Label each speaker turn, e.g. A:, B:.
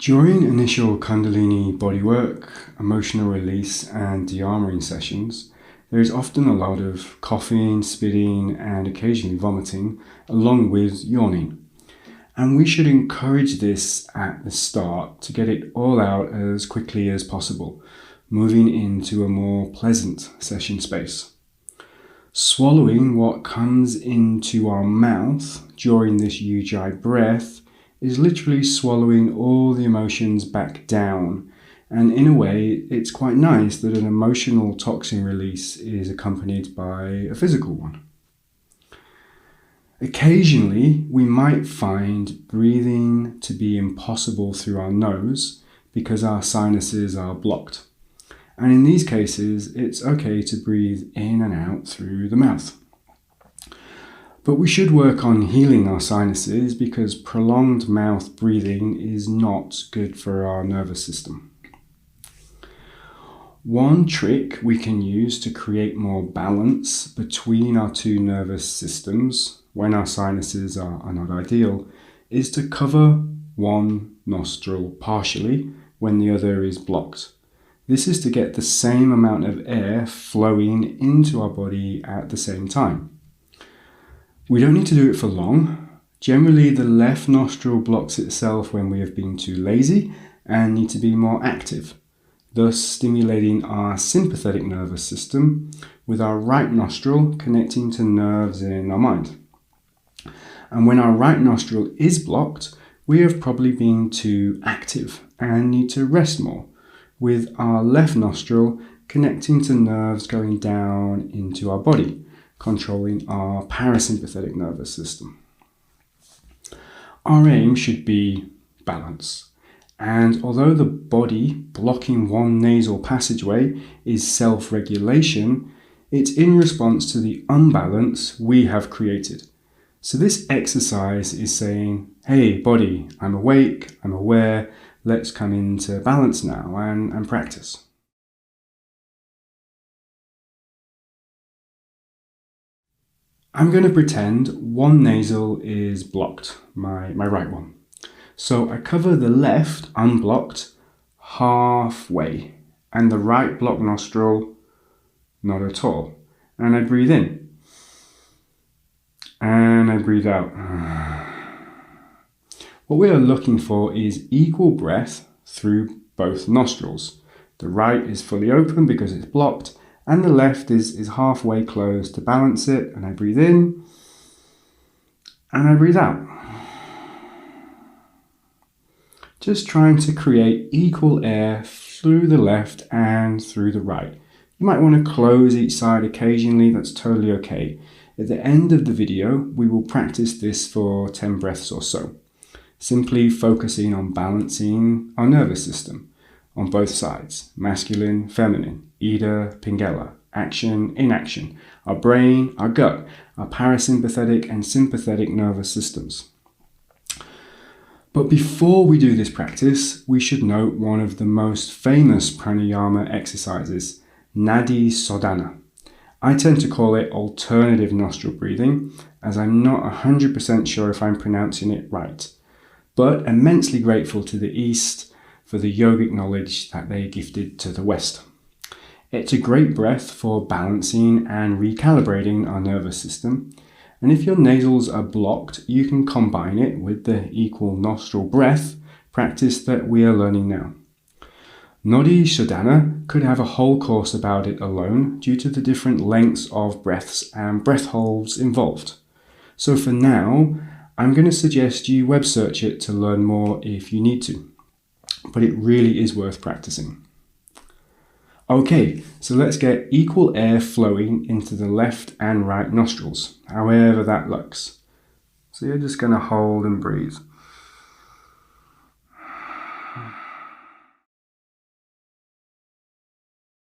A: During initial Kundalini bodywork, emotional release and de-armoring sessions, there is often a lot of coughing, spitting and occasionally vomiting, along with yawning. And we should encourage this at the start to get it all out as quickly as possible, moving into a more pleasant session space. Swallowing what comes into our mouth during this Ujjayi breath is literally swallowing all the emotions back down. And in a way, it's quite nice that an emotional toxin release is accompanied by a physical one. Occasionally, we might find breathing to be impossible through our nose because our sinuses are blocked. And in these cases, it's okay to breathe in and out through the mouth. But we should work on healing our sinuses because prolonged mouth breathing is not good for our nervous system. One trick we can use to create more balance between our two nervous systems when our sinuses are not ideal is to cover one nostril partially when the other is blocked. This is to get the same amount of air flowing into our body at the same time. We don't need to do it for long. Generally, the left nostril blocks itself when we have been too lazy and need to be more active, thus stimulating our sympathetic nervous system with our right nostril connecting to nerves in our mind. And when our right nostril is blocked, we have probably been too active and need to rest more, with our left nostril connecting to nerves going down into our body, controlling our parasympathetic nervous system. Our aim should be balance. And although the body blocking one nasal passageway is self-regulation, it's in response to the unbalance we have created. So this exercise is saying, hey body, I'm awake, I'm aware, let's come into balance now and practice. I'm going to pretend one nasal is blocked, my right one. So I cover the left unblocked halfway and the right blocked nostril not at all. And I breathe in and I breathe out. What we are looking for is equal breath through both nostrils. The right is fully open because it's blocked, and the left is halfway closed to balance it. And I breathe in and I breathe out. Just trying to create equal air through the left and through the right. You might want to close each side occasionally, that's totally okay. At the end of the video, we will practice this for 10 breaths or so, simply focusing on balancing our nervous system on both sides, masculine, feminine, Ida, Pingala, action, inaction, our brain, our gut, our parasympathetic and sympathetic nervous systems. But before we do this practice, we should note one of the most famous pranayama exercises, Nadi Sodhana. I tend to call it alternative nostril breathing, as I'm not 100% sure if I'm pronouncing it right, but immensely grateful to the East for the yogic knowledge that they gifted to the West. It's a great breath for balancing and recalibrating our nervous system. And if your nasals are blocked, you can combine it with the equal nostril breath practice that we are learning now. Nadi Sodhana could have a whole course about it alone due to the different lengths of breaths and breath holds involved. So for now, I'm going to suggest you web search it to learn more if you need to. But it really is worth practicing. Okay, so let's get equal air flowing into the left and right nostrils, however that looks. So you're just going to hold and breathe.